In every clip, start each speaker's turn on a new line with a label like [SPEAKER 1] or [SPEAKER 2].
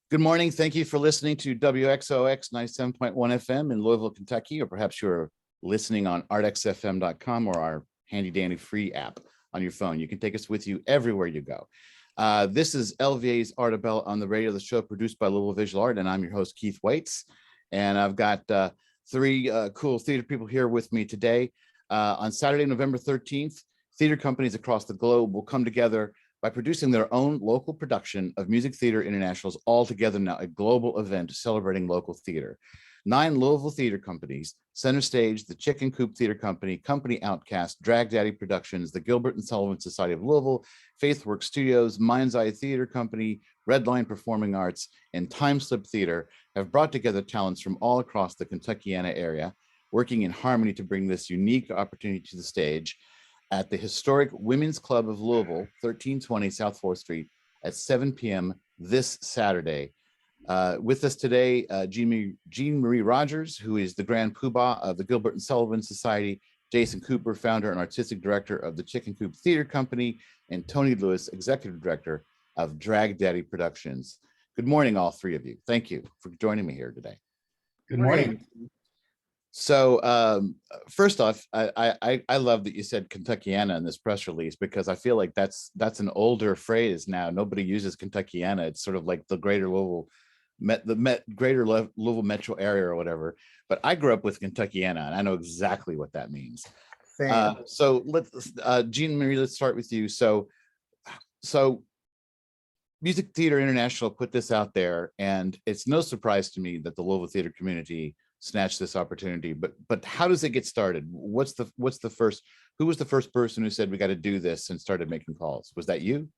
[SPEAKER 1] Good morning. Thank you for listening to WXOX 97.1 FM in Louisville, Kentucky, or perhaps you're listening on artxfm.com or our handy dandy free app on your phone. You can take us with you everywhere you go. This is LVA's Artebella on the radio, the show produced by Louisville Visual Art, and I'm your host, Keith Waits. And I've got three cool theater people here with me today. On Saturday, November 13th, theater companies across the globe will come together by producing their own local production of Music Theater International's All Together Now, a global event celebrating local theater. 9 Louisville theater companies, Center Stage, the Chicken Coop Theater Company, Company Outcast, Drag Daddy Productions, the Gilbert and Sullivan Society of Louisville, Faithworks Studios, Mind's Eye Theater Company, Redline Performing Arts, and Time Slip Theater have brought together talents from all across the Kentuckiana area, working in harmony to bring this unique opportunity to the stage at the historic Women's Club of Louisville, 1320 South 4th Street at 7 p.m. this Saturday. With us today, Jeanne-Marie Rogers, who is the Grand Poobah of the Gilbert and Sullivan Society, Jason Cooper, founder and artistic director of the Chicken Coop Theater Company, and Tony Lewis, executive director of Drag Daddy Productions. Good morning, all three of you. Thank you for joining me here today.
[SPEAKER 2] Good morning.
[SPEAKER 1] So first off, I love that you said Kentuckiana in this press release, because I feel like that's an older phrase now. Nobody uses Kentuckiana. It's sort of like the greater Louisville, greater Louisville metro area or whatever. But I grew up with Kentuckiana, and I know exactly what that means. So let's, Jeanne-Marie, let's start with you. So Music Theater International put this out there, and it's no surprise to me that the Louisville theater community snatch this opportunity, but how does it get started? Who was the first person who said we got to do this and started making calls? Was that you?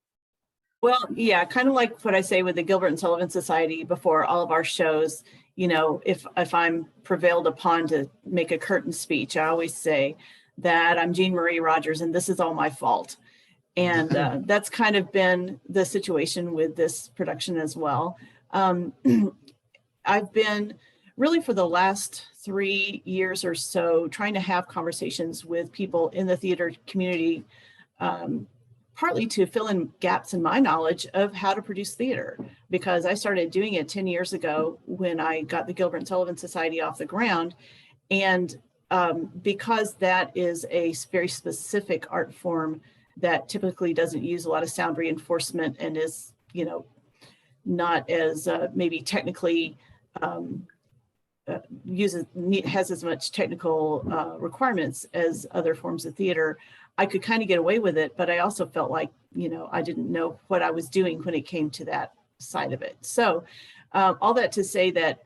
[SPEAKER 3] Well, yeah, kind of like what I say with the Gilbert and Sullivan Society before all of our shows. You know, if I'm prevailed upon to make a curtain speech, I always say that I'm Jeanne-Marie Rogers and this is all my fault. And that's kind of been the situation with this production as well. I've been really for the last 3 years or so trying to have conversations with people in the theater community, partly to fill in gaps in my knowledge of how to produce theater, because I started doing it 10 years ago when I got the Gilbert and Sullivan Society off the ground. And because that is a very specific art form that typically doesn't use a lot of sound reinforcement and is, you know, not as maybe technically has as much technical requirements as other forms of theater, I could kind of get away with it, but I also felt like, you know, I didn't know what I was doing when it came to that side of it. So all that to say that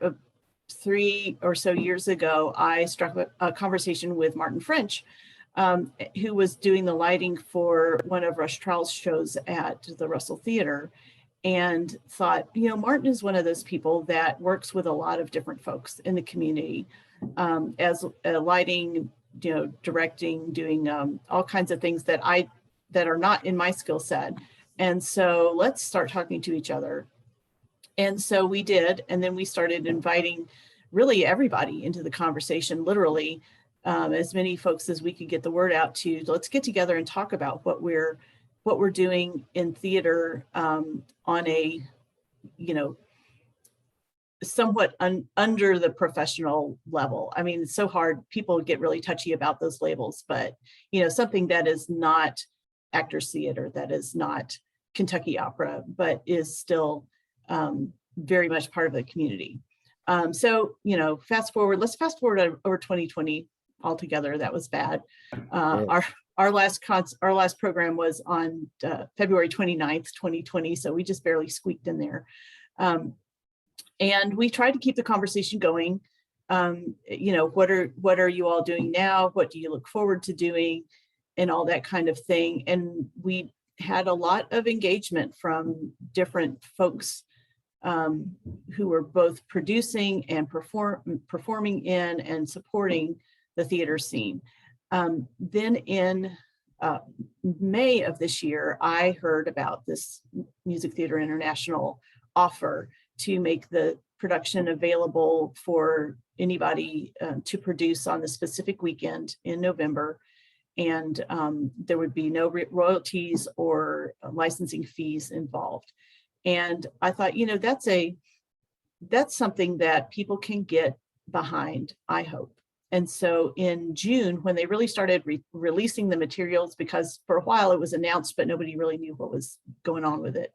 [SPEAKER 3] 3 or so years ago, I struck a conversation with Martin French, who was doing the lighting for one of Rush Trowell's shows at the Russell Theater, and thought, you know, Martin is one of those people that works with a lot of different folks in the community as lighting, you know, directing, doing all kinds of things that are not in my skill set. And so let's start talking to each other. And so we did. And then we started inviting really everybody into the conversation, literally as many folks as we could get the word out to. Let's get together and talk about what we're doing in theater on a, you know, somewhat under the professional level. I mean, it's so hard. People get really touchy about those labels, but, you know, something that is not Actors Theater, that is not Kentucky Opera, but is still very much part of the community. So, you know, let's fast forward over 2020 altogether. That was bad. Our last program was on February 29th, 2020. So we just barely squeaked in there. And we tried to keep the conversation going. You know, what are you all doing now? What do you look forward to doing? And all that kind of thing. And we had a lot of engagement from different folks who were both producing and performing in and supporting the theater scene. Then in May of this year, I heard about this Music Theater International offer to make the production available for anybody to produce on the specific weekend in November. And there would be no royalties or licensing fees involved. And I thought, you know, that's a that's something that people can get behind, I hope. And so in June, when they really started releasing the materials, because for a while it was announced, but nobody really knew what was going on with it.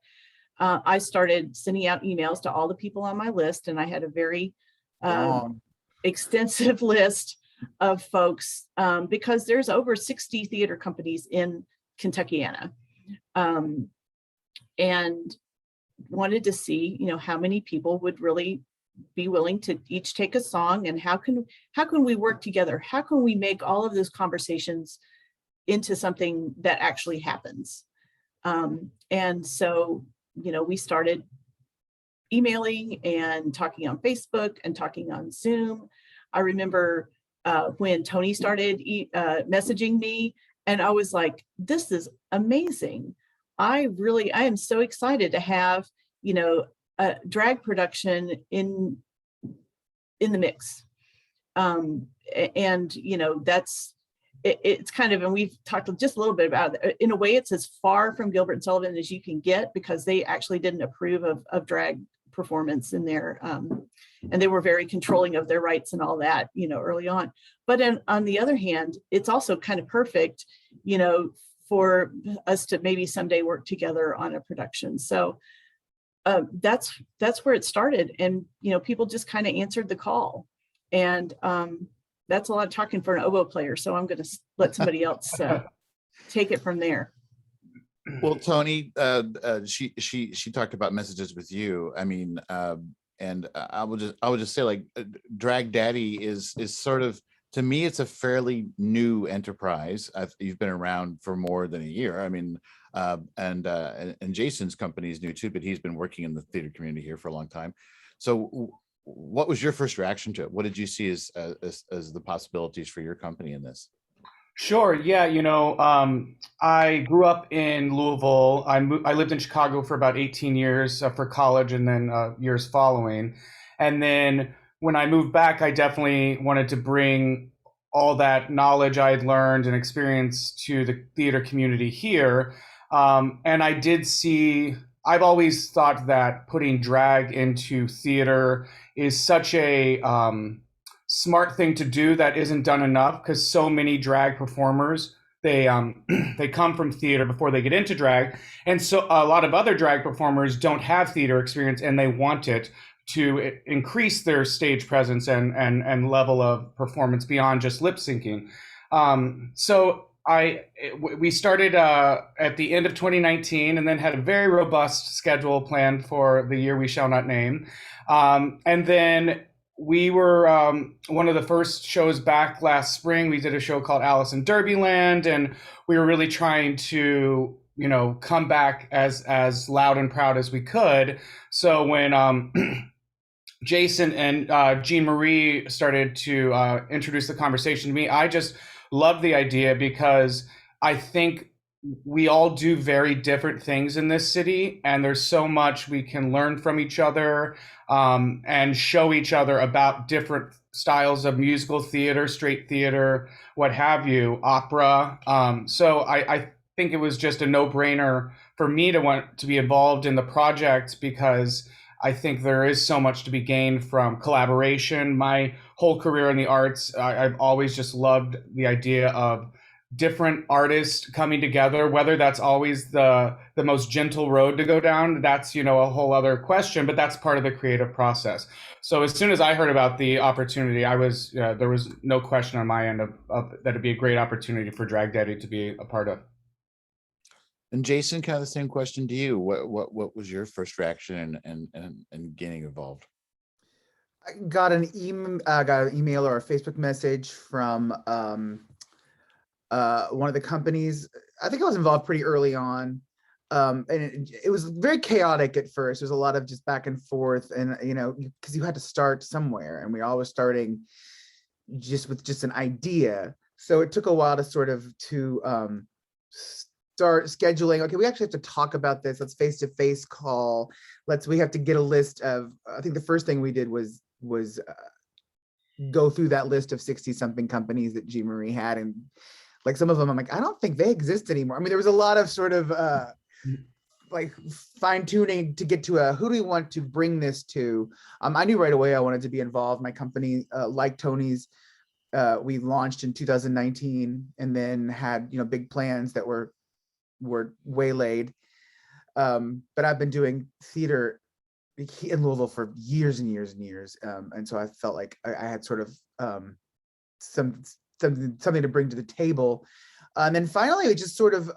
[SPEAKER 3] I started sending out emails to all the people on my list, and I had a very extensive list of folks, because there's over 60 theater companies in Kentuckiana, and wanted to see, how many people would really be willing to each take a song, and how can we work together? How can we make all of those conversations into something that actually happens? And so, we started emailing and talking on Facebook and talking on Zoom. I remember when Tony started messaging me, and I was like, this is amazing. I am so excited to have, a drag production in the mix. And, it's kind of, and we've talked just a little bit about it. In a way, it's as far from Gilbert and Sullivan as you can get, because they actually didn't approve of drag performance in there. And they were very controlling of their rights and all that, early on. But on the other hand, it's also kind of perfect, for us to maybe someday work together on a production. So that's where it started. And, people just kind of answered the call. And that's a lot of talking for an oboe player. So I'm going to let somebody else take it from there.
[SPEAKER 1] Well, Tony, she talked about messages with you. I mean, and I would just say, like, Drag Daddy is sort of, to me, it's a fairly new enterprise. You've been around for more than a year. I mean, and Jason's company is new too, but he's been working in the theater community here for a long time. So what was your first reaction to it? What did you see as the possibilities for your company in this?
[SPEAKER 2] Sure. Yeah. I grew up in Louisville. I lived in Chicago for about 18 years for college, and then years following. And then when I moved back, I definitely wanted to bring all that knowledge I had learned and experience to the theater community here. And I did see, I've always thought that putting drag into theater is such a smart thing to do that isn't done enough, because so many drag performers, they come from theater before they get into drag. And so a lot of other drag performers don't have theater experience, and they want it to increase their stage presence and level of performance beyond just lip syncing. So we started at the end of 2019, and then had a very robust schedule planned for the year we shall not name. And then we were one of the first shows back last spring. We did a show called Alice in Derbyland, and we were really trying to, come back as loud and proud as we could. So when Jason and Jeanne-Marie started to introduce the conversation to me, I just loved the idea, because I think we all do very different things in this city, and there's so much we can learn from each other, and show each other about different styles of musical theater, straight theater, what have you, opera. So I think it was just a no-brainer for me to want to be involved in the project, because I think there is so much to be gained from collaboration. My whole career in the arts, I've always just loved the idea of different artists coming together, whether that's always the most gentle road to go down. That's, a whole other question, but that's part of the creative process. So as soon as I heard about the opportunity, there was no question on my end of that it'd be a great opportunity for Drag Daddy to be a part of.
[SPEAKER 1] And Jason, kind of the same question to you. What was your first reaction and getting involved?
[SPEAKER 4] I got an email or a Facebook message from one of the companies. I think I was involved pretty early on, and it was very chaotic at first. There's a lot of just back and forth, and because you had to start somewhere, and we all were starting just with just an idea. So it took a while to sort of start scheduling. Okay, we actually have to talk about this. Let's face-to-face call. We have to get a list of, I think the first thing we did was go through that list of 60 something companies that Jeanne-Marie had, and like some of them I'm like, I don't think they exist anymore. I mean, there was a lot of sort of like fine tuning to get to who do we want to bring this to. I knew right away I wanted to be involved. My company, like Tony's, we launched in 2019 and then had big plans that were waylaid. But I've been doing theater in Louisville for years and years and years, and so I felt like I had sort of something to bring to the table. And then finally, it just sort of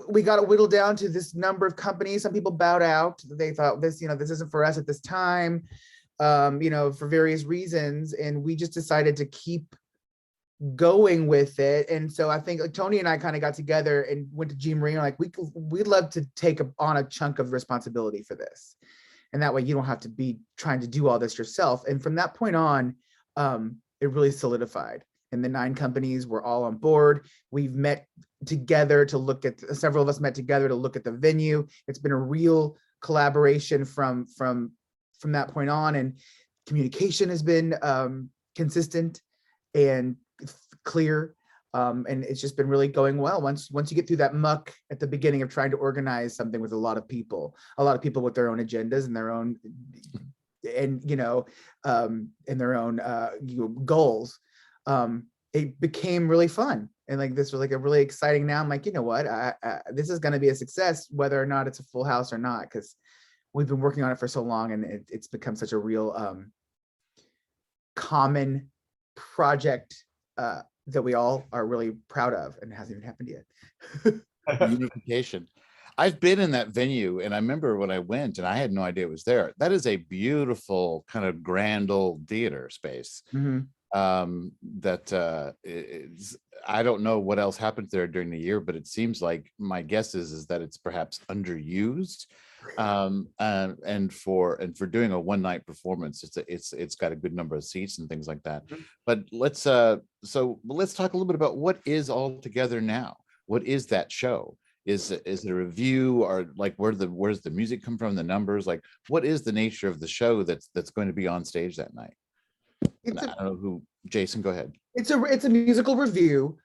[SPEAKER 4] we got to whittle down to this number of companies. Some people bowed out. They thought this isn't for us at this time, for various reasons. And we just decided to keep going with it. And so I think Tony and I kind of got together and went to Jeanne-Marie, like, we'd love to take on a chunk of responsibility for this. And that way you don't have to be trying to do all this yourself. And from that point on, it really solidified. And the 9 companies were all on board. We've met together to look at, several of us met together to look at the venue. It's been a real collaboration from that point on, and communication has been consistent and clear. And it's just been really going well. Once you get through that muck at the beginning of trying to organize something with a lot of people with their own agendas and their own, and their own goals, it became really fun. And like, this was like a really exciting. Now I'm like, what, this is going to be a success, whether or not it's a full house or not, because we've been working on it for so long, and it's become such a real common project that we all are really proud of, and it hasn't even happened yet.
[SPEAKER 1] Unification. I've been in that venue, and I remember when I went and I had no idea it was there. That is a beautiful kind of grand old theater space.
[SPEAKER 4] Mm-hmm.
[SPEAKER 1] I don't know what else happens there during the year, but it seems like, my guess is that it's perhaps underused. And for doing a one night performance, it's got a good number of seats and things like that.
[SPEAKER 4] Mm-hmm.
[SPEAKER 1] But let's talk a little bit about what is Altogether Now. What is that show? Is it a review, or like where's the music come from, the numbers? Like, what is the nature of the show that's going to be on stage that night? I don't know who. Jason, go ahead.
[SPEAKER 4] It's a musical review.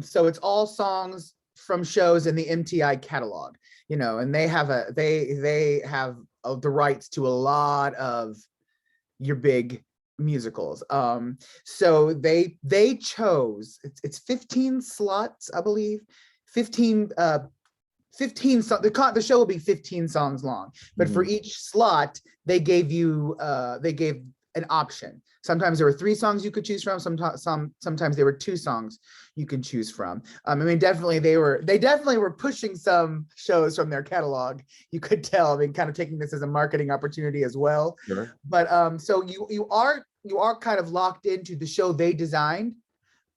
[SPEAKER 4] So it's all songs from shows in the MTI catalog, and they have the rights to a lot of your big musicals. So they chose, it's 15 slots, I believe, 15 the show will be 15 songs long, but for each slot they gave an option. Sometimes there were 3 songs you could choose from. Sometimes there were 2 songs you can choose from. Definitely they were pushing some shows from their catalog. You could tell. Kind of taking this as a marketing opportunity as well.
[SPEAKER 1] Sure.
[SPEAKER 4] But so you are kind of locked into the show they designed,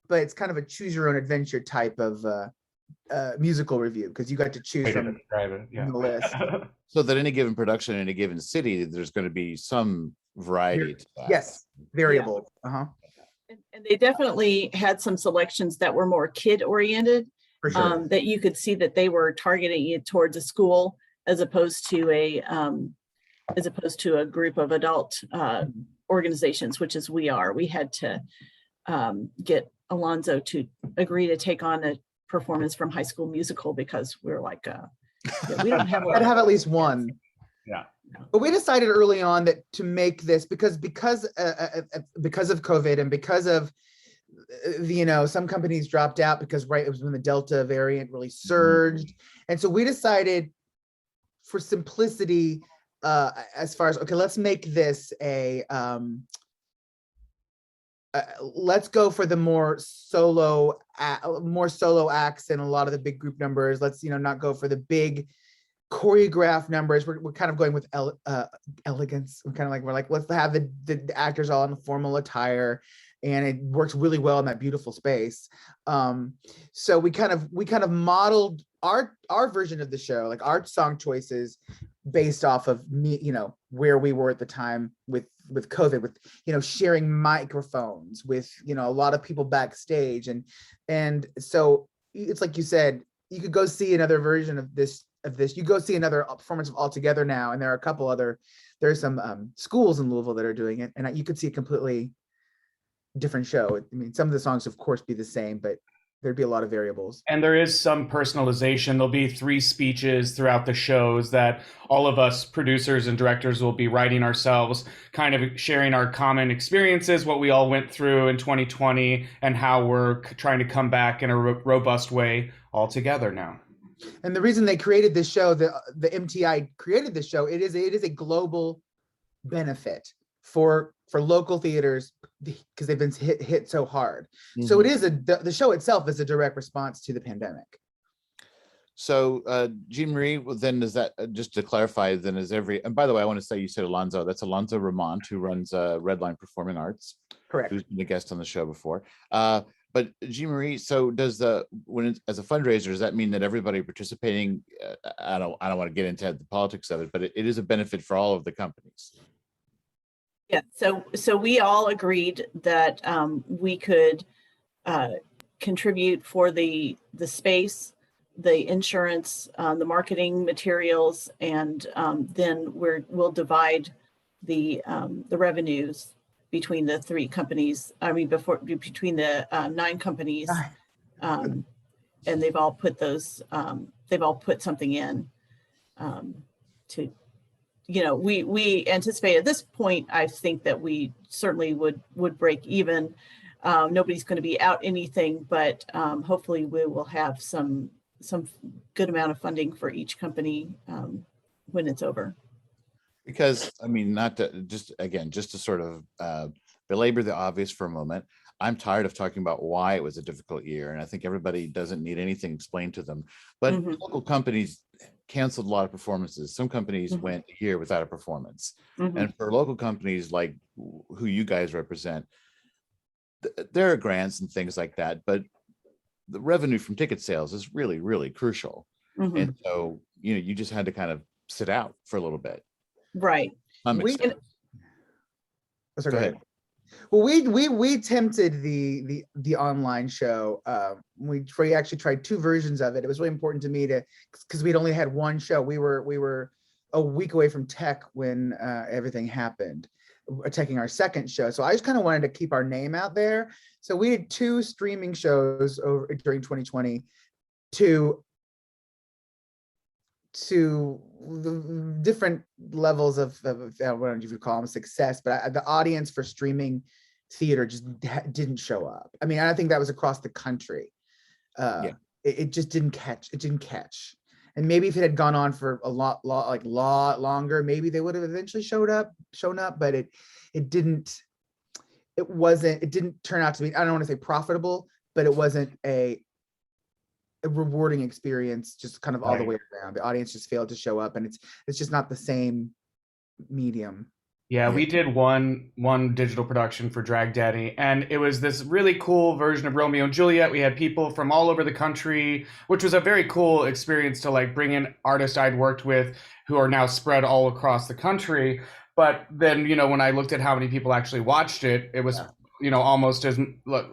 [SPEAKER 4] but it's kind of a choose your own adventure type of musical review, because you got to choose from the list.
[SPEAKER 1] So that any given production in a given city, there's going to be some variety to that.
[SPEAKER 4] Yes, variable.
[SPEAKER 3] And they definitely had some selections that were more kid oriented,
[SPEAKER 4] For sure.
[SPEAKER 3] that you could see that they were targeting it towards a school as opposed to a group of adult organizations, which is we are. We had to get Alonzo to agree to take on a performance from High School Musical, because we're like we don't have
[SPEAKER 4] I'd have at least one.
[SPEAKER 2] Yeah.
[SPEAKER 4] But we decided early on that to make this, because of COVID, and because of some companies dropped out because it was when the Delta variant really surged. And so we decided, for simplicity, as far as, okay, let's make this let's go for the more solo acts and a lot of the big group numbers. Let's not go for the big choreographed numbers. We're kind of going with elegance. We're like let's have the actors all in formal attire, and it works really well in that beautiful space. So we kind of modeled our version of the show, like our song choices, based off of where we were at the time with COVID, with sharing microphones with a lot of people backstage, and so it's like you said, you could go see another version of this. You go see another performance of Altogether Now, and there are there's some schools in Louisville that are doing it, and you could see a completely different show. Some of the songs, of course, be the same, but there'd be a lot of variables.
[SPEAKER 2] And there is some personalization. There'll be 3 speeches throughout the shows that all of us producers and directors will be writing ourselves, kind of sharing our common experiences, what we all went through in 2020, and how we're trying to come back in a robust way all together now.
[SPEAKER 4] And the reason they created this show, the MTI created this show, it is a global benefit for local theaters because they've been hit so hard. So it is the show itself is a direct response to the pandemic.
[SPEAKER 1] So Jeanne-Marie, well, then is that, just to clarify, then is and by the way, I want to say you said Alonzo, that's Alonzo Ramon, who runs Redline Performing Arts.
[SPEAKER 4] Correct.
[SPEAKER 1] Who's been a guest on the show before. But Jeanne-Marie, so does as a fundraiser, does that mean that everybody participating, I don't want to get into the politics of it, but it is a benefit for all of the companies?
[SPEAKER 3] Yeah, so we all agreed that we could contribute for the space, the insurance, the marketing materials, and then we'll divide the revenues between the 3 companies. I mean, between the 9 companies, and they've all put something in to. We anticipate at this point, I think that we certainly would break even. Nobody's going to be out anything, but hopefully we will have some good amount of funding for each company when it's over.
[SPEAKER 1] Because, I mean, not to just to sort of belabor the obvious for a moment, I'm tired of talking about why it was a difficult year. And I think everybody doesn't need anything explained to them. But local companies canceled a lot of performances. Some companies went a year without a performance. And for local companies like who you guys represent, there are grants and things like that. But the revenue from ticket sales is really, really crucial. And so, you just had to kind of sit out for a little bit.
[SPEAKER 3] Right.
[SPEAKER 4] Go ahead. Well, we attempted the online show. We actually tried 2 versions of it. It was really important to me because we'd only had one show. We were a week away from tech when everything happened, taking our second show. So I just kind of wanted to keep our name out there. So we did 2 streaming shows during 2020 to the different levels of I don't know if you call them success, but the audience for streaming theater just didn't show up. I mean, I think that was across the country. It just didn't catch. It didn't catch. And maybe if it had gone on for a lot longer, maybe they would have eventually shown up. But it didn't turn out to be, I don't want to say profitable, but it wasn't a rewarding experience, just kind of all the way around. The audience just failed to show up, and it's just not the same medium.
[SPEAKER 2] Yeah, we did one digital production for Drag Daddy, and it was this really cool version of Romeo and Juliet. We had people from all over the country, which was a very cool experience to like bring in artists I'd worked with who are now spread all across the country. But then, when I looked at how many people actually watched it, it was almost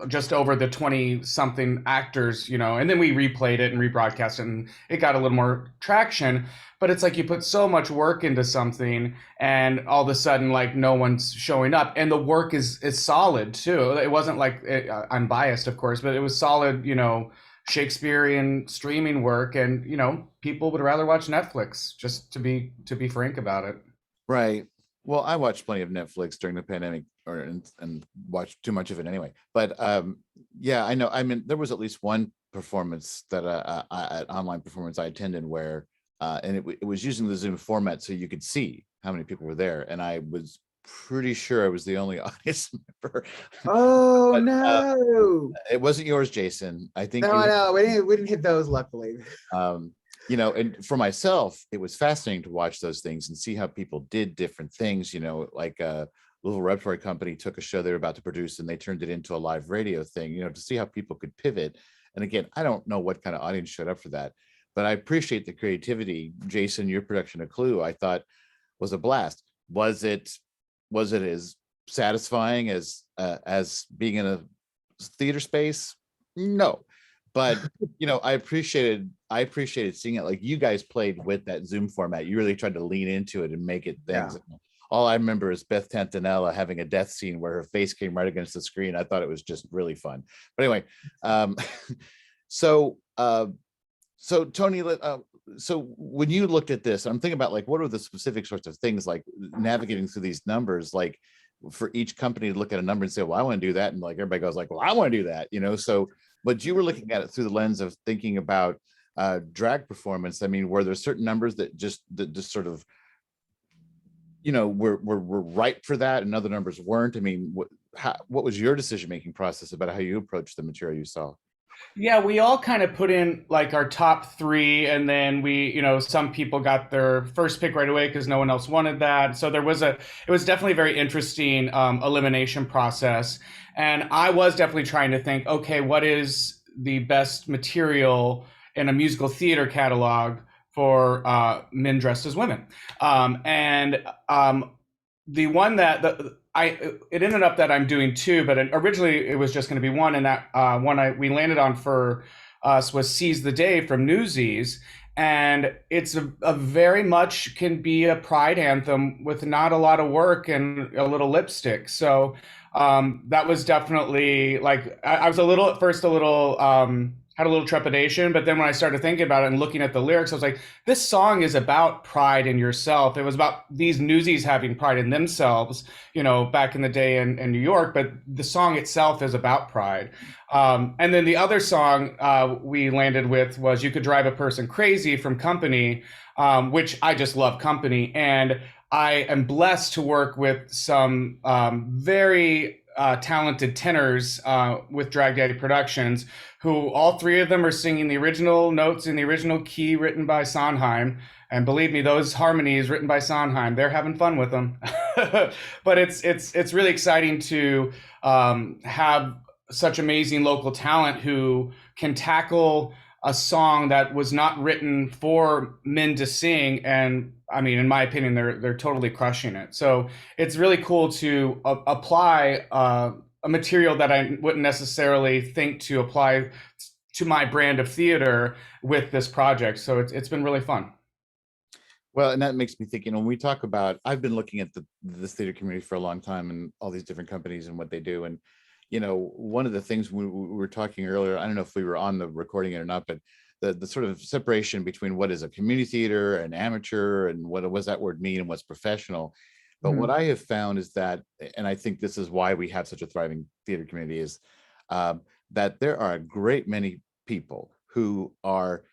[SPEAKER 2] just over the 20 something actors, and then we replayed it and rebroadcast it, and it got a little more traction. But it's like you put so much work into something, and all of a sudden, like, no one's showing up, and the work is solid too. It wasn't like I'm biased, of course, but it was solid, Shakespearean streaming work, and people would rather watch Netflix, just to be frank about it.
[SPEAKER 1] Right. Well, I watched plenty of Netflix during the pandemic, and watched too much of it anyway. But yeah, I know. I mean, there was at least one performance that an online performance I attended where, and it was using the Zoom format, so you could see how many people were there, and I was pretty sure I was the only audience member.
[SPEAKER 4] Oh, but, no!
[SPEAKER 1] It wasn't yours, Jason. I think.
[SPEAKER 4] No, we didn't hit those, luckily.
[SPEAKER 1] And for myself, it was fascinating to watch those things and see how people did different things. Like a little repertory company took a show they were about to produce and they turned it into a live radio thing, to see how people could pivot. And again, I don't know what kind of audience showed up for that, but I appreciate the creativity. Jason, your production of Clue, I thought was a blast. Was it as satisfying as being in a theater space? No. But I appreciated seeing it. Like, you guys played with that Zoom format. You really tried to lean into it and make it things. Yeah. All I remember is Beth Tantanella having a death scene where her face came right against the screen. I thought it was just really fun. But anyway, So, so Tony, so when you looked at this, I'm thinking about like, what are the specific sorts of things like navigating through these numbers, like for each company to look at a number and say, well, I want to do that. And like, everybody goes like, well, I want to do that, you know? So, but you were looking at it through the lens of thinking about drag performance. I mean, were there certain numbers that just sort of, you know, were right for that and other numbers weren't? I mean, what was your decision-making process about how you approached the material you saw?
[SPEAKER 2] Yeah, we all kind of put in like our top three, and then we, you know, some people got their first pick right away because no one else wanted that. So it was definitely a very interesting elimination process. And I was definitely trying to think, okay, what is the best material in a musical theater catalog for men dressed as women? The one that it ended up that I'm doing two, but originally it was just going to be one, and that we landed on for us was "Seize the Day" from Newsies, and it's a very much can be a pride anthem with not a lot of work and a little lipstick. So that was definitely like I was at first a little had a little trepidation, but then when I started thinking about it and looking at the lyrics, I was like, this song is about pride in yourself. It was about these newsies having pride in themselves, you know, back in the day in New York, but the song itself is about pride. And then the other song we landed with was "You Could Drive a Person Crazy" from Company, which I just love Company. And I am blessed to work with some very talented tenors with Drag Daddy Productions, who all three of them are singing the original notes in the original key written by Sondheim. And believe me, those harmonies written by Sondheim, they're having fun with them. But it's really exciting to have such amazing local talent who can tackle a song that was not written for men to sing. And I mean, in my opinion, they're totally crushing it. So it's really cool to apply a material that I wouldn't necessarily think to apply to my brand of theater with this project. So it's been really fun.
[SPEAKER 1] Well, and that makes me think, you know, when we talk about, I've been looking at this theater community for a long time and all these different companies and what they do. And, you know, one of the things we were talking earlier, I don't know if we were on the recording it or not, but the sort of separation between what is a community theater and amateur and what does that word mean and what's professional. But what I have found is that, and I think this is why we have such a thriving theater community, is that there are a great many people who are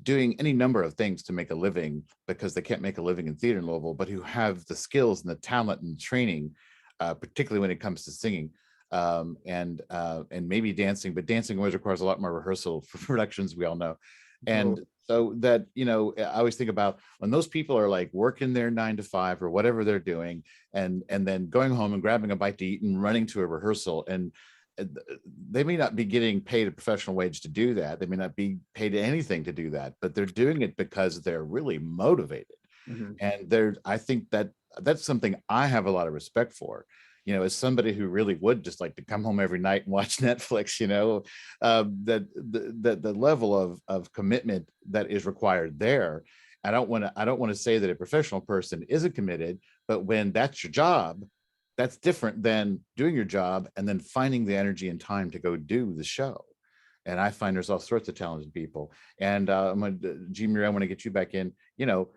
[SPEAKER 1] doing any number of things to make a living because they can't make a living in theater in Louisville, but who have the skills and the talent and training, particularly when it comes to singing and maybe dancing, but dancing always requires a lot more rehearsal for productions, we all know. And so that, you know, I always think about when those people are like working their 9 to 5 or whatever they're doing, and then going home and grabbing a bite to eat and running to a rehearsal, and they may not be getting paid a professional wage to do that. They may not be paid anything to do that, but they're doing it because they're really motivated. And I think that's something I have a lot of respect for. You know, as somebody who really would just like to come home every night and watch Netflix, you know, that the level of commitment that is required there. I don't want to say that a professional person isn't committed, but when that's your job, that's different than doing your job and then finding the energy and time to go do the show. And I find there's all sorts of talented people. And Jeanne-Marie, I want to get you back in. You know,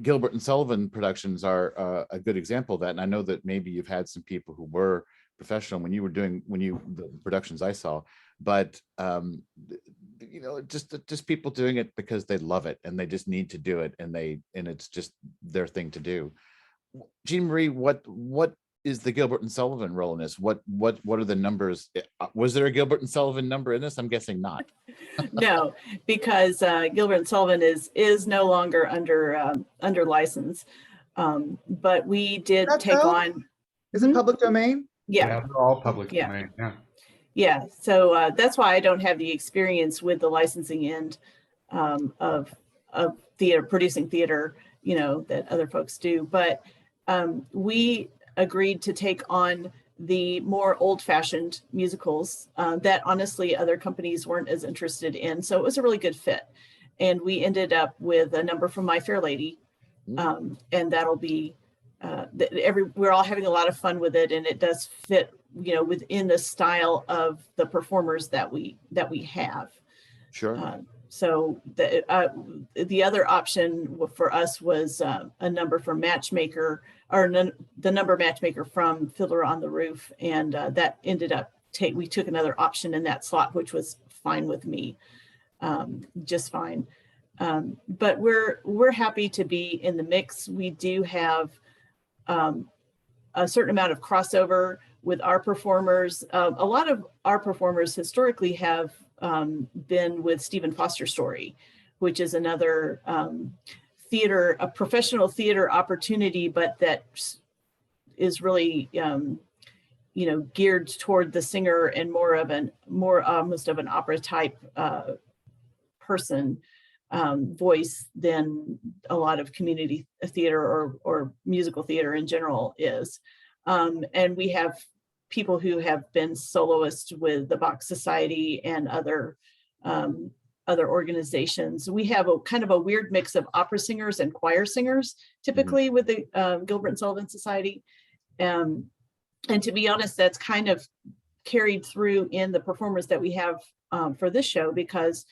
[SPEAKER 1] Gilbert and Sullivan Productions are a good example of that. And I know that maybe you've had some people who were professional when you were doing the productions I saw, but you know, just people doing it because they love it and they just need to do it, and it's just their thing to do. Jeanne-Marie, what is the Gilbert and Sullivan role in this? What are the numbers? Was there a Gilbert and Sullivan number in this? I'm guessing not.
[SPEAKER 3] No, because Gilbert and Sullivan is no longer under license. But we did take on.
[SPEAKER 4] Is it public domain?
[SPEAKER 3] Yeah,
[SPEAKER 2] they're all public domain.
[SPEAKER 3] Yeah. So that's why I don't have the experience with the licensing end of theater, producing theater, you know, that other folks do. But we agreed to take on the more old-fashioned musicals that honestly other companies weren't as interested in. So it was a really good fit. And we ended up with a number from My Fair Lady. And that'll be, we're all having a lot of fun with it. And it does fit, you know, within the style of the performers that we have.
[SPEAKER 1] Sure.
[SPEAKER 3] So the other option for us was a number for matchmaker, or the number matchmaker from Fiddler on the Roof, and that ended up we took another option in that slot, which was fine with me, just fine. But we're happy to be in the mix. We do have a certain amount of crossover with our performers. A lot of our performers historically have been with Stephen Foster Story, which is another theater, a professional theater opportunity, but that is really geared toward the singer and more almost of an opera type person voice than a lot of community theater or musical theater in general is. And we have people who have been soloists with the Bach Society and other organizations. We have a kind of a weird mix of opera singers and choir singers, typically with the Gilbert and Sullivan Society. And to be honest, that's kind of carried through in the performers that we have for this show, because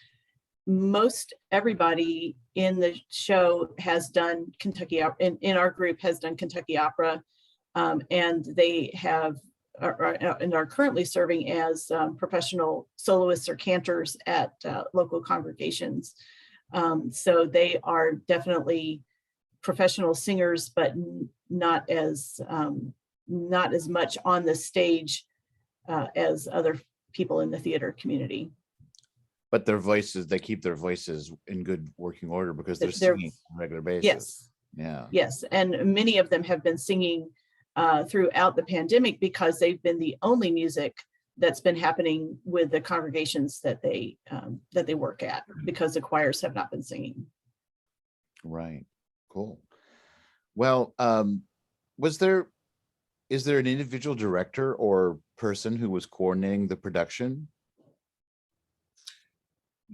[SPEAKER 3] most everybody in the show has done Kentucky Opera, in our group has done Kentucky Opera, and they have and are currently serving as professional soloists or cantors at local congregations. So they are definitely professional singers, but not as much on the stage as other people in the theater community.
[SPEAKER 1] But their voices, they keep their voices in good working order because they're singing on a regular basis.
[SPEAKER 3] Yes.
[SPEAKER 1] Yeah.
[SPEAKER 3] Yes. And many of them have been singing throughout the pandemic because they've been the only music that's been happening with the congregations that they work at, because the choirs have not been singing.
[SPEAKER 1] Right. Cool. Well, is there an individual director or person who was coordinating the production?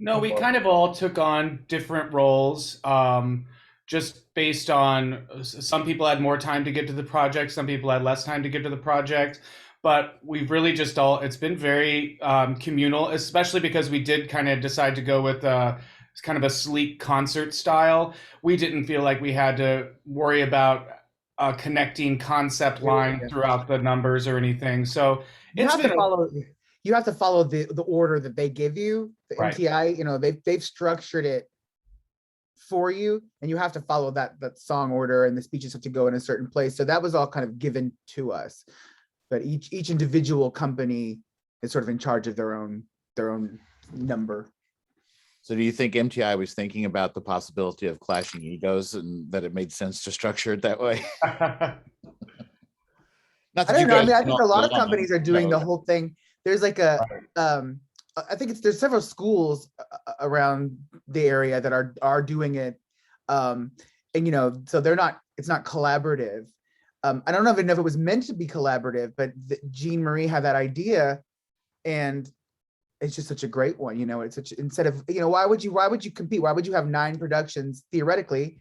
[SPEAKER 2] No, we kind of all took on different roles, just based on some people had more time to get to the project, some people had less time to get to the project, but we've really just it's been very communal, especially because we did kind of decide to go with kind of a sleek concert style. We didn't feel like we had to worry about a connecting concept line throughout the numbers or anything. So
[SPEAKER 4] you have to follow the order that they give you, the MTI. They've structured it for you, and you have to follow that song order, and the speeches have to go in a certain place. So that was all kind of given to us, but each individual company is sort of in charge of their own number.
[SPEAKER 1] So do you think MTI was thinking about the possibility of clashing egos, and that it made sense to structure it that way?
[SPEAKER 4] I don't know. I mean, I think a lot of companies are doing the whole thing. There's like I think there's several schools around the area that are doing it, and so it's not collaborative. I don't even know if it was meant to be collaborative, but Jeanne-Marie had that idea, and it's just such a great one. It's such, instead of why would you compete? Why would you have 9 productions? Theoretically,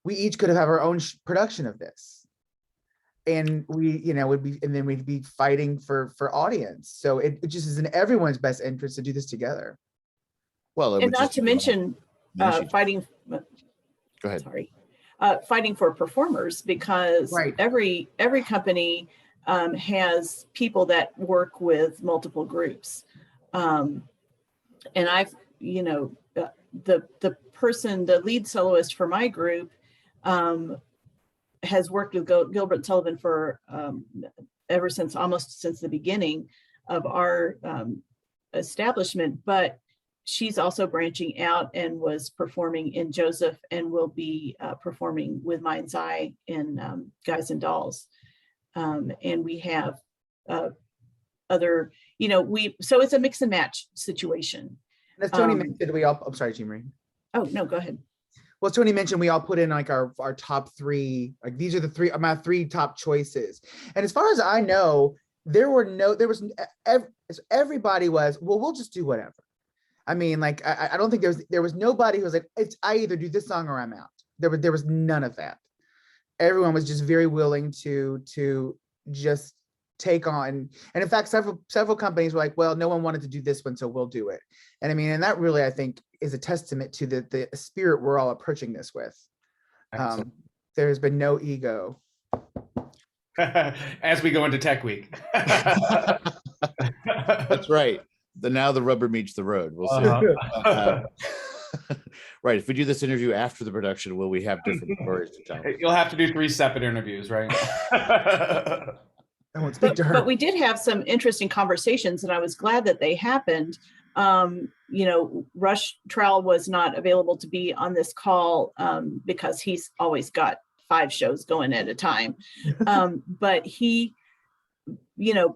[SPEAKER 4] we each could have our own production of this. And we'd be fighting for audience. So it just is in everyone's best interest to do this together.
[SPEAKER 1] Well,
[SPEAKER 3] and not to mention fighting.
[SPEAKER 1] Go ahead.
[SPEAKER 3] Sorry, fighting for performers, because every company has people that work with multiple groups, and I've the lead soloist for my group has worked with Gilbert Sullivan for almost since the beginning of our establishment, but she's also branching out and was performing in Joseph, and will be performing with Mind's Eye in Guys and Dolls. And we have other, so it's a mix and match situation.
[SPEAKER 4] And as Tony mentioned, I'm sorry, Jeanne-Marie.
[SPEAKER 3] Oh, no, go ahead.
[SPEAKER 4] Well, Tony mentioned we all put in like our top 3, like these are my 3 top choices. And as far as I know, everybody was, well, we'll just do whatever. I mean, like, I don't think there was nobody who was like, I either do this song or I'm out. There was none of that. Everyone was just very willing to just take on. And in fact, several companies were like, well, no one wanted to do this one, so we'll do it. And I mean, and that really, I think, is a testament to the spirit we're all approaching this with. There's been no ego.
[SPEAKER 2] As we go into Tech Week.
[SPEAKER 1] That's right. Now the rubber meets the road. We'll see. Right. If we do this interview after the production, will we have different stories to tell?
[SPEAKER 2] You'll have to do 3 separate interviews, right?
[SPEAKER 4] I won't speak to her.
[SPEAKER 3] But we did have some interesting conversations, and I was glad that they happened. Rush Trowell was not available to be on this call because he's always got 5 shows going at a time. But he,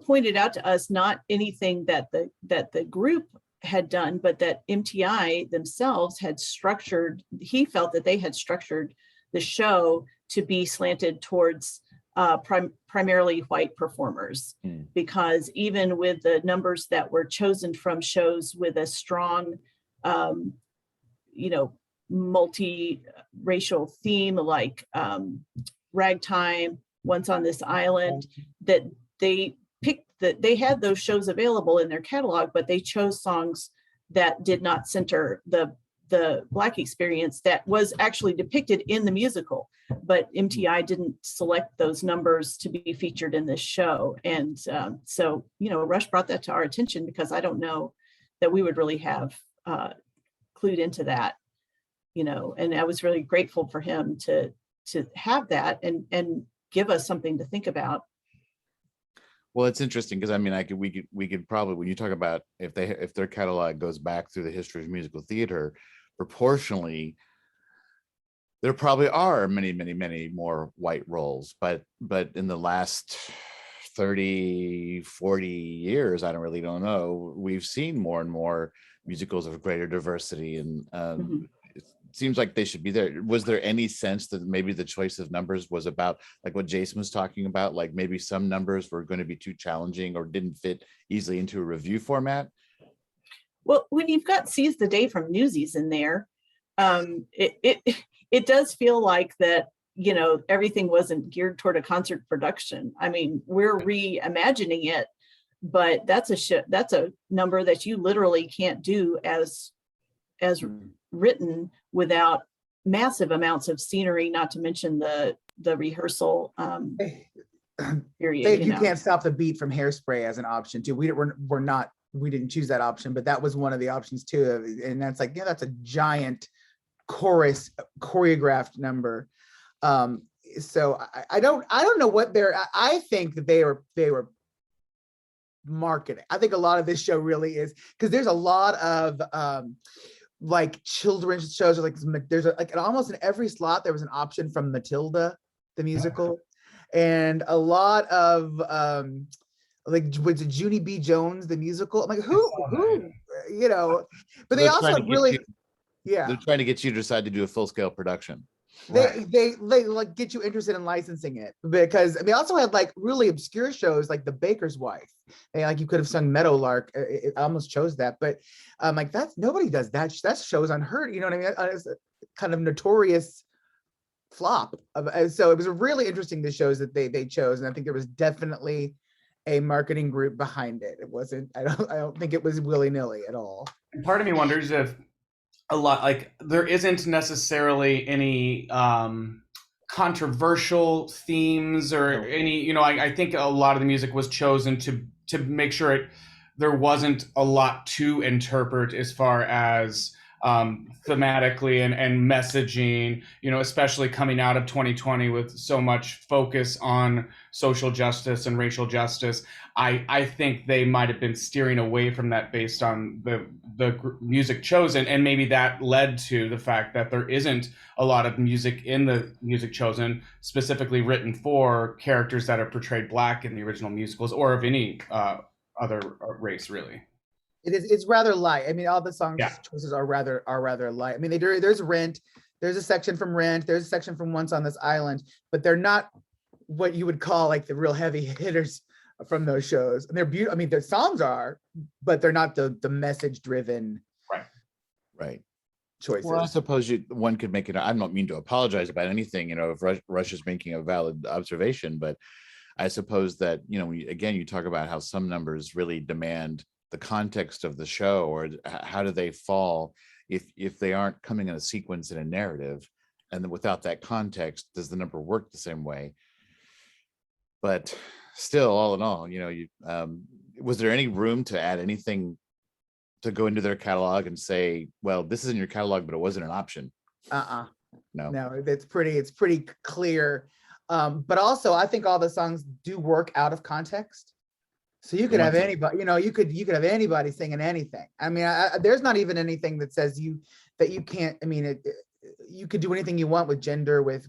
[SPEAKER 3] pointed out to us not anything that the group had done, but that MTI themselves had structured. He felt that they had structured the show to be slanted towards primarily white performers, because even with the numbers that were chosen from shows with a strong, multi-racial theme, like Ragtime, Once on This Island, that they picked that they had those shows available in their catalog, but they chose songs that did not center the Black experience that was actually depicted in the musical, but MTI didn't select those numbers to be featured in this show. And so, Rush brought that to our attention, because I don't know that we would really have clued into that, and I was really grateful for him to have that and give us something to think about.
[SPEAKER 1] Well, it's interesting because we could probably, when you talk about if their catalog goes back through the history of musical theater, proportionally, there probably are many, many, many more white roles, but in the last 30, 40 years, I don't know, we've seen more and more musicals of greater diversity, and it seems like they should be there. Was there any sense that maybe the choice of numbers was about, like what Jason was talking about, like maybe some numbers were going to be too challenging or didn't fit easily into a review format?
[SPEAKER 3] Well, when you've got Seize the Day from Newsies in there, it does feel like that, everything wasn't geared toward a concert production. I mean, we're reimagining it, but that's a number that you literally can't do as written without massive amounts of scenery, not to mention the rehearsal period.
[SPEAKER 4] You can't stop the beat from Hairspray as an option too. We didn't choose that option, but that was one of the options too. And that's like, that's a giant chorus choreographed number. So I don't know what I think that they were marketing. I think a lot of this show really is, because there's a lot of like children's shows, or like there's almost in every slot there was an option from Matilda the musical, and a lot of like was it Junie B. Jones the musical? I'm like, who but they also really they're trying to get you to decide to do a full-scale production. They like get you interested in licensing it, because they also had like really obscure shows like The Baker's Wife. And like you could have sung Meadowlark. I almost chose that, but like nobody does that. That show's unheard. You know what I mean? It's a kind of notorious flop. So it was really interesting, the shows that they chose, and I think there was definitely a marketing group behind it. It wasn't. I don't think it was willy-nilly at all.
[SPEAKER 2] And part of me wonders if there isn't necessarily any controversial themes or any, I think a lot of the music was chosen to make sure there wasn't a lot to interpret as far as thematically and messaging, especially coming out of 2020 with so much focus on social justice and racial justice. I think they might have been steering away from that based on the music chosen, and maybe that led to the fact that there isn't a lot of music in the music chosen specifically written for characters that are portrayed Black in the original musicals, or of any other race, really.
[SPEAKER 4] It's rather light. I mean, all the songs choices are rather light. I mean, there's Rent, there's a section from Rent, there's a section from Once on This Island, but they're not what you would call like the real heavy hitters from those shows. And they're beautiful. I mean, their songs are, but they're not the message driven
[SPEAKER 1] right
[SPEAKER 4] choices.
[SPEAKER 1] Well, I suppose one could make it. I don't mean to apologize about anything, if Rush is making a valid observation, but I suppose that, again, you talk about how some numbers really demand the context of the show, or how do they fall if they aren't coming in a sequence in a narrative, and then without that context, does the number work the same way? But still, all in all, was there any room to add anything to go into their catalog and say, well, this is in your catalog, but it wasn't an option? No,
[SPEAKER 4] it's pretty clear. But also, I think all the songs do work out of context. So you could have anybody, you could have anybody singing anything. I mean, there's not even anything that says that you can't. I mean, you could do anything you want with gender. With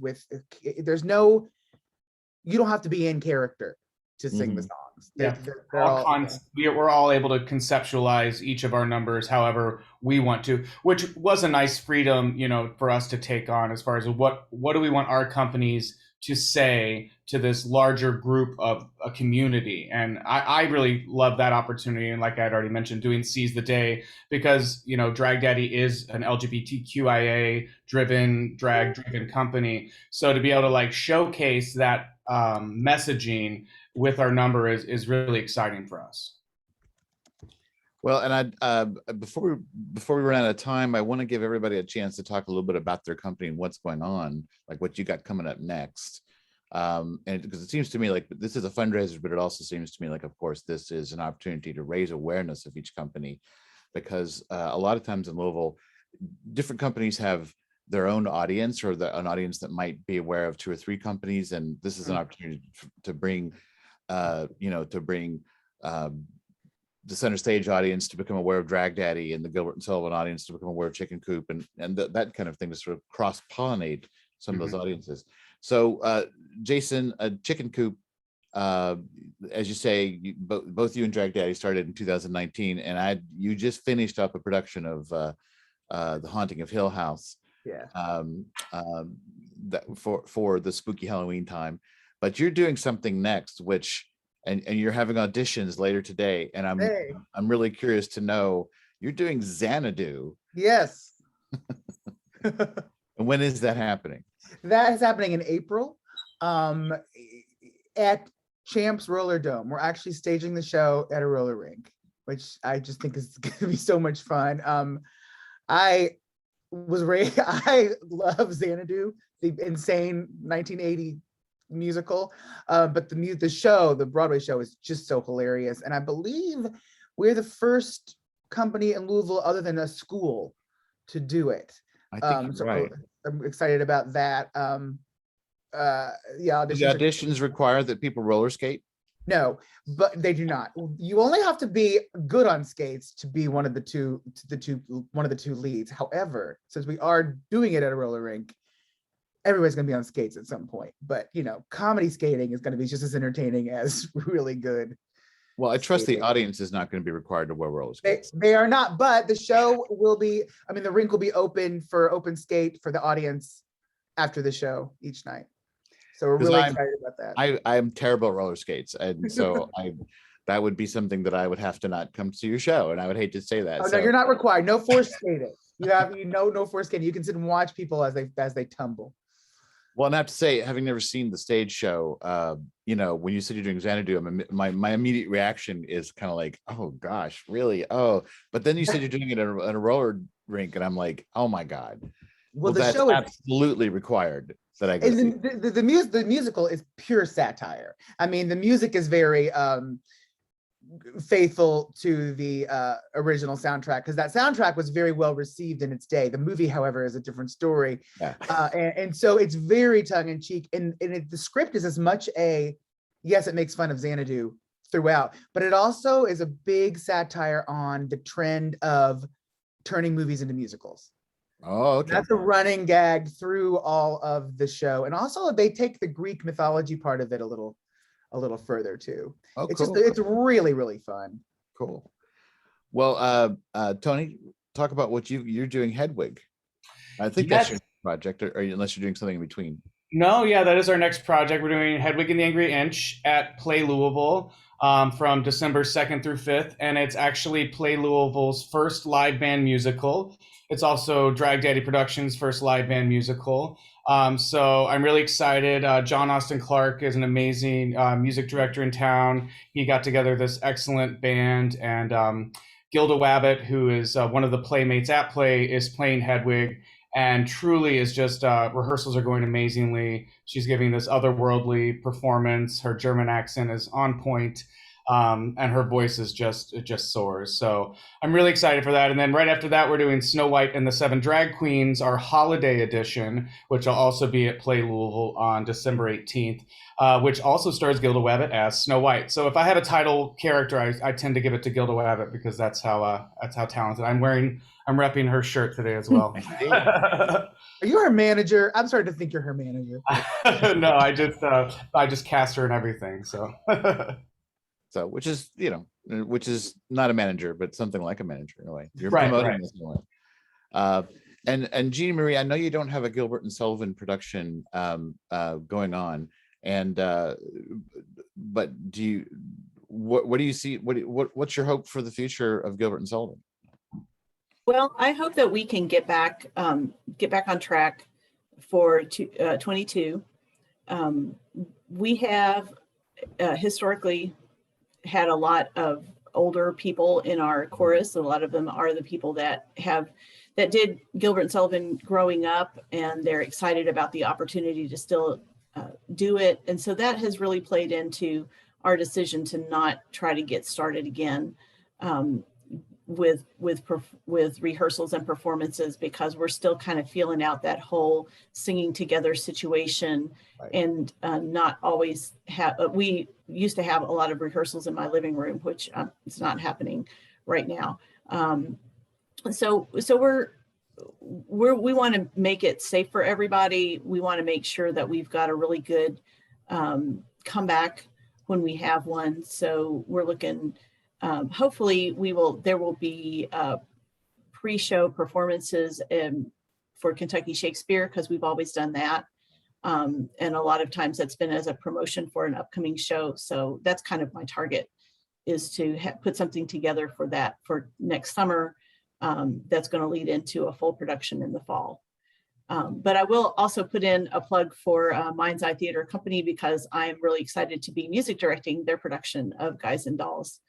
[SPEAKER 4] there's no, you don't have to be in character to sing the songs.
[SPEAKER 2] Yeah, we're all able to conceptualize each of our numbers however we want to, which was a nice freedom, for us to take on, as far as what do we want our companies to say to this larger group of a community. And I really love that opportunity. And like I had already mentioned, doing Seize the Day, because, Drag Daddy is an LGBTQIA driven, drag driven company. So to be able to showcase that messaging with our number is really exciting for us.
[SPEAKER 1] Well, and before we run out of time, I want to give everybody a chance to talk a little bit about their company and what's going on, like what you got coming up next. And because it seems to me like this is a fundraiser, but it also seems to me like, of course, this is an opportunity to raise awareness of each company, because a lot of times in Louisville, different companies have their own audience, or an audience that might be aware of 2 or 3 companies, and this is an opportunity to bring the center stage audience to become aware of Drag Daddy, and the Gilbert and Sullivan audience to become aware of Chicken Coop, and that kind of thing, to sort of cross pollinate some of those audiences. So Jason, Chicken Coop, as you say, both you and Drag Daddy started in 2019, and you just finished up a production of The Haunting of Hill House.
[SPEAKER 4] Yeah.
[SPEAKER 1] That for the spooky Halloween time, but you're doing something next, which and you're having auditions later today, and I'm really curious to know, you're doing Xanadu.
[SPEAKER 4] Yes.
[SPEAKER 1] And when is that happening?
[SPEAKER 4] That is happening in April, at Champs Roller Dome. We're actually staging the show at a roller rink, which I just think is going to be so much fun. I love Xanadu, the insane 1980 musical, but the Broadway show is just so hilarious. And I believe we're the first company in Louisville, other than a school, to do it.
[SPEAKER 1] I think right.
[SPEAKER 4] I'm excited about that.
[SPEAKER 1] Do the auditions require that people roller skate?
[SPEAKER 4] No, but they do not. You only have to be good on skates to be one of the two leads. However, since we are doing it at a roller rink, everybody's going to be on skates at some point. But comedy skating is going to be just as entertaining as really good.
[SPEAKER 1] Well, I trust the audience is not going to be required to wear roller skates.
[SPEAKER 4] They are not, but the show will be. I mean, the rink will be open for open skate for the audience after the show each night. So we're really excited about that.
[SPEAKER 1] I'm terrible at roller skates, and so that would be something that I would have to not come to your show, and I would hate to say that.
[SPEAKER 4] Oh, no, you're not required. No forced skating. No forced skating. You can sit and watch people as they tumble.
[SPEAKER 1] Well, and I have to say, having never seen the stage show, when you said you're doing Xanadu, my immediate reaction is kind of like, oh gosh, really? Oh, but then you said you're doing it at a roller rink, and I'm like, oh my God. Well, the show is absolutely required that I get.
[SPEAKER 4] The musical is pure satire. I mean, the music is very faithful to the original soundtrack, because that soundtrack was very well received in its day. The movie, however, is a different story. Yeah. And so it's very tongue-in-cheek, and the script is as much yes, it makes fun of Xanadu throughout, but it also is a big satire on the trend of turning movies into musicals.
[SPEAKER 1] Oh, okay.
[SPEAKER 4] That's a running gag through all of the show. And also they take the Greek mythology part of it a little further too. Oh, cool. It's really, really fun.
[SPEAKER 1] Cool. Well, Tony, talk about what you're doing, Hedwig. I think that's your project, or unless you're doing something in between.
[SPEAKER 2] No, yeah, that is our next project. We're doing Hedwig and the Angry Inch at Play Louisville from December 2nd through 5th. And it's actually Play Louisville's first live band musical. It's also Drag Daddy Productions' first live band musical. So I'm really excited. John Austin Clark is an amazing music director in town. He got together this excellent band, and Gilda Wabbit, who is one of the playmates at Play, is playing Hedwig, and truly is just rehearsals are going amazingly. She's giving this otherworldly performance. Her German accent is on point, and her voice is it just soars. So I'm really excited for that. And then right after that, we're doing Snow White and the Seven Drag Queens, our holiday edition, which will also be at Play Louisville on December 18th, which also stars Gilda Wabbit as Snow White. So if I have a title character, I tend to give it to Gilda Wabbit because that's how talented. I'm repping her shirt today as well.
[SPEAKER 4] Are you her manager? I'm sorry to think you're her manager.
[SPEAKER 2] No, I just cast her and everything. So.
[SPEAKER 1] So, which is not a manager, but something like a manager in a way. You're
[SPEAKER 2] Right,
[SPEAKER 1] promoting
[SPEAKER 2] right.
[SPEAKER 1] this in a way. And Jeanne-Marie, I know you don't have a Gilbert and Sullivan production going on, and but what do you see? What's your hope for the future of Gilbert and Sullivan?
[SPEAKER 3] Well, I hope that we can get back on track for 22. We have historically had a lot of older people in our chorus. A lot of them are the people that did Gilbert and Sullivan growing up, and they're excited about the opportunity to still do it. And so that has really played into our decision to not try to get started again with rehearsals and performances, because we're still kind of feeling out that whole singing together situation.
[SPEAKER 1] Right.
[SPEAKER 3] And not always have, we used to have a lot of rehearsals in my living room, which it's not happening right now. So we want to make it safe for everybody. We want to make sure that we've got a really good comeback when we have one. So we're looking, hopefully there will be pre-show performances for Kentucky Shakespeare, because we've always done that. And a lot of times that's been as a promotion for an upcoming show. So that's kind of my target, is to put something together for that for next summer. That's going to lead into a full production in the fall. But I will also put in a plug for Mind's Eye Theater Company, because I'm really excited to be music directing their production of Guys and Dolls,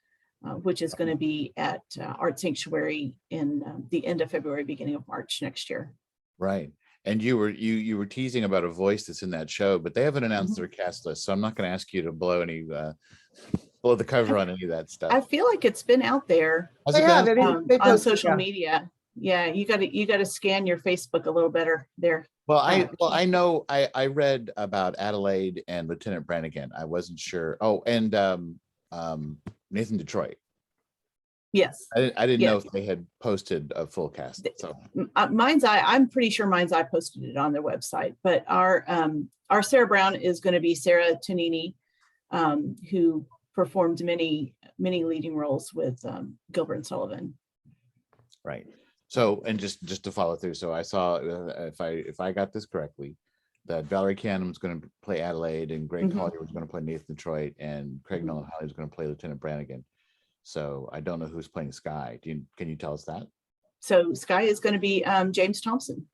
[SPEAKER 3] which is going to be at Art Sanctuary in the end of February, beginning of March next year.
[SPEAKER 1] Right. And you were teasing about a voice that's in that show, but they haven't announced their cast list, so I'm not going to ask you to blow the cover on any of that stuff.
[SPEAKER 3] I feel like it's been out there on social media. Yeah, you got to scan your Facebook a little better there.
[SPEAKER 1] Well, I know I read about Adelaide and Lieutenant Brannigan. I wasn't sure. Oh, and Nathan Detroit.
[SPEAKER 3] Yes.
[SPEAKER 1] I didn't know if they had posted a full cast. So
[SPEAKER 3] Mind's Eye, I'm pretty sure Mind's Eye posted it on their website, but our Sarah Brown is going to be Sarah Tonini, who performed many leading roles with Gilbert and Sullivan.
[SPEAKER 1] Right. So, and just to follow through, so I saw, if I got this correctly, that Valerie Canham was going to play Adelaide, and Greg Collier was going to play Nathan Detroit, and Craig Nolan Holly was going to play Lieutenant Brannigan. So I don't know who's playing Sky. Can you tell us that?
[SPEAKER 3] So Sky is going to be James Thompson.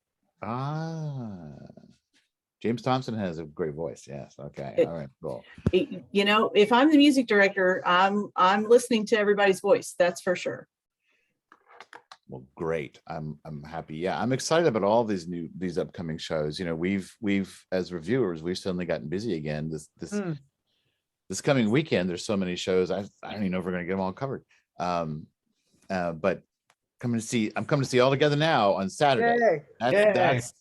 [SPEAKER 1] James Thompson has a great voice. Yes. Okay. All right. Cool.
[SPEAKER 3] If I'm the music director, I'm listening to everybody's voice. That's for sure.
[SPEAKER 1] Well, great. I'm happy. Yeah, I'm excited about all these upcoming shows. We've as reviewers, we've suddenly gotten busy again. This coming weekend, there's so many shows. I don't even know if we're going to get them all covered. But I'm coming to see AllTogetherNow on Saturday. That's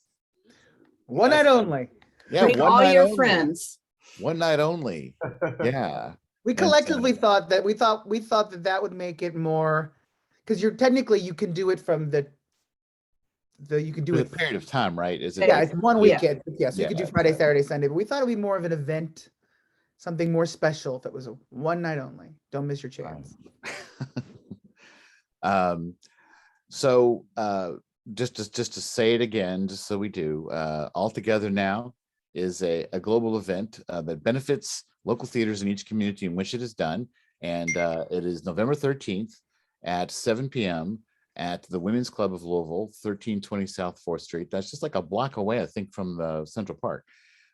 [SPEAKER 4] one night only.
[SPEAKER 1] Yeah,
[SPEAKER 3] bring all your friends.
[SPEAKER 1] One night only. Yeah.
[SPEAKER 4] We collectively thought that would make it more, because you can do it from the
[SPEAKER 1] period of time, right? Is it?
[SPEAKER 4] Yeah, it's one weekend. Yeah, so you could do Friday,
[SPEAKER 1] okay.
[SPEAKER 4] Saturday, Sunday. But we thought it'd be more of an event, something more special if it was a one night only. Don't miss your chance.
[SPEAKER 1] So just to say it again, just so we do, AllTogetherNow is a global event that benefits local theaters in each community in which it is done. And it is November 13th at 7 p.m. at the Women's Club of Louisville, 1320 South 4th Street. That's just like a block away, I think, from the Central Park.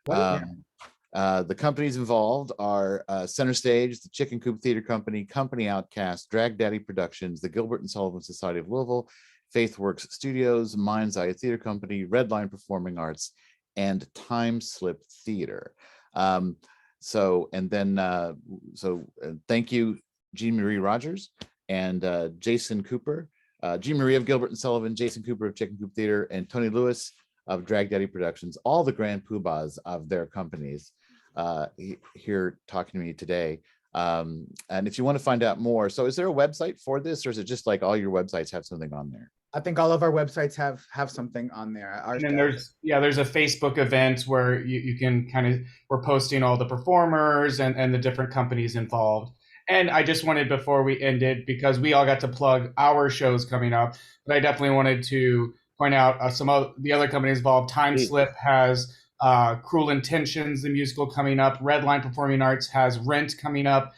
[SPEAKER 1] The companies involved are Center Stage, the Chicken Coop Theater Company, Company Outcast, Drag Daddy Productions, the Gilbert and Sullivan Society of Louisville, Faithworks Studios, Mind's Eye Theater Company, Redline Performing Arts, and Time Slip Theater. Thank you, Jeanne-Marie Rogers and Jason Cooper, Jeanne-Marie of Gilbert and Sullivan, Jason Cooper of Chicken Coop Theater, and Tony Lewis of Drag Daddy Productions, all the grand poobahs of their companies here talking to me today. And if you want to find out more, so is there a website for this, or is it just like all your websites have something on there?
[SPEAKER 4] I think all of our websites have something on there.
[SPEAKER 2] And then there's a Facebook event where you can we're posting all the performers and the different companies involved. And I just wanted, before we ended, because we all got to plug our shows coming up, but I definitely wanted to point out some of the other companies involved. Time Slip has Cruel Intentions, the musical, coming up. Redline Performing Arts has Rent coming up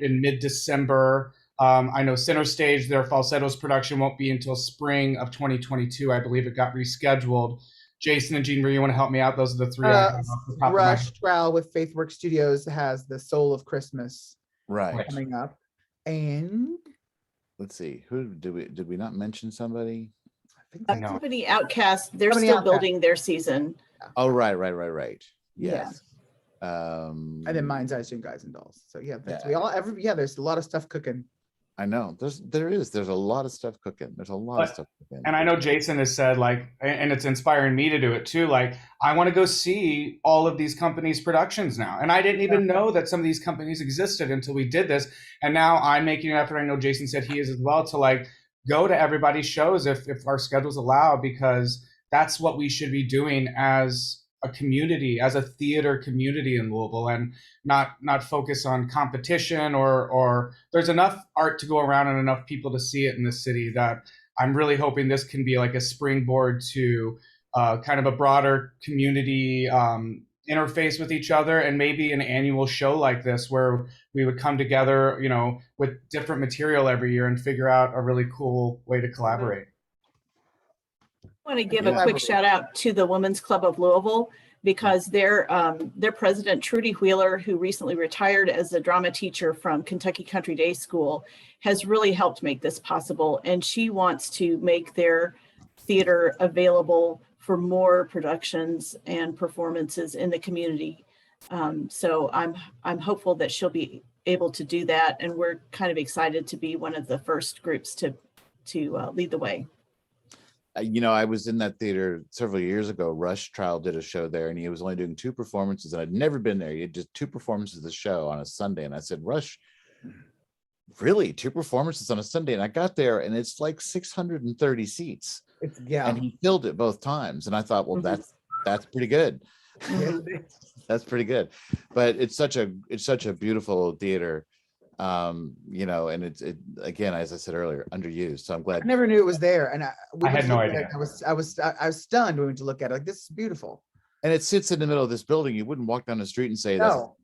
[SPEAKER 2] in mid-December. I know Center Stage, their Falsettos production won't be until spring of 2022. I believe it got rescheduled. Jason and Jeanne-Marie, you want to help me out? Those are the three.
[SPEAKER 4] Rush Trial with Faithworks Studios has The Soul of Christmas coming up. And
[SPEAKER 1] let's see, who did we not mention somebody?
[SPEAKER 4] I think
[SPEAKER 3] Company Outcast, they're still building their season.
[SPEAKER 1] Oh, right. Yes.
[SPEAKER 4] And then Mind's Eyes, Guys and Dolls. So there's a lot of stuff cooking.
[SPEAKER 1] I know there's a lot of stuff cooking. There's a lot of stuff cooking.
[SPEAKER 2] And I know Jason has said, like, and it's inspiring me to do it too. Like, I want to go see all of these companies' productions now. And I didn't even know that some of these companies existed until we did this. And now I'm making an effort. I know Jason said he is as well, to like go to everybody's shows if our schedules allow, because that's what we should be doing as a community, as a theater community in Louisville, and not focus on competition or there's enough art to go around and enough people to see it in the city that I'm really hoping this can be like a springboard to kind of a broader community interface with each other, and maybe an annual show like this where we would come together, with different material every year and figure out a really cool way to collaborate.
[SPEAKER 3] I want to give a quick shout out to the Women's Club of Louisville, because their president, Trudy Wheeler, who recently retired as a drama teacher from Kentucky Country Day School, has really helped make this possible. And she wants to make their theater available for more productions and performances in the community. So I'm hopeful that she'll be able to do that. And we're kind of excited to be one of the first groups to lead the way.
[SPEAKER 1] I was in that theater several years ago. Rush Trial did a show there, and he was only doing 2 performances, and I'd never been there. He had just 2 performances of the show on a Sunday, and I said, Rush, really, 2 performances on a Sunday? And I got there, and it's like 630 seats. And he filled it both times, and I thought, well, that's pretty good. That's pretty good. But it's such a beautiful theater. And it's again, as I said earlier, underused. So I'm glad.
[SPEAKER 4] I never knew it was there, and
[SPEAKER 2] I had no idea.
[SPEAKER 4] I was stunned when we went to look at it. Like, this is beautiful.
[SPEAKER 1] And it sits in the middle of this building. You wouldn't walk down the street and say,
[SPEAKER 4] no.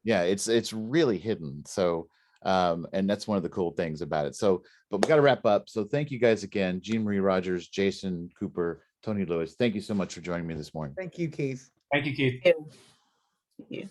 [SPEAKER 1] It's really hidden. So and that's one of the cool things about it. So, but we got to wrap up. So thank you guys again, Jeanne-Marie Rogers, Jason Cooper, Tony Lewis. Thank you so much for joining me this morning.
[SPEAKER 4] Thank you, Keith.
[SPEAKER 2] Thank you, Keith.
[SPEAKER 3] Thank you.